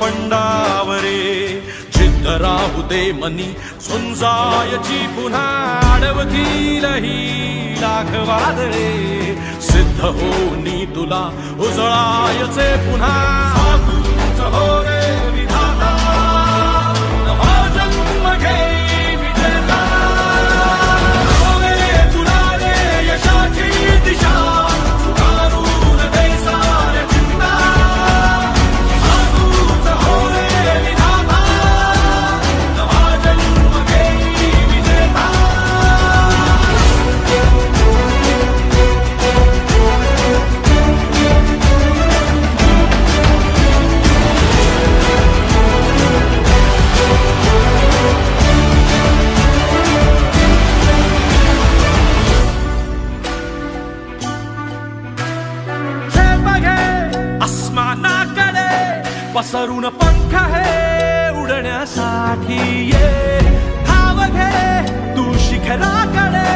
पंडावरे जिद्द राहू दे मनी झुंजायची पुन्हा अडवतील ही लाख वादळे सिद्ध होनी तुला उजळायचे पुन्हा साधूच हो रे विधाता नवा जन्म घेई विजेता हो रे तुला रे यशाची दिशा सुधारून दे साऱ्या चिंता साधूच हो रे विधाता नवा जन्म घेई विजेता पसरून पंख है उडण्यासाठी ये धाव घे तू शिखराकडे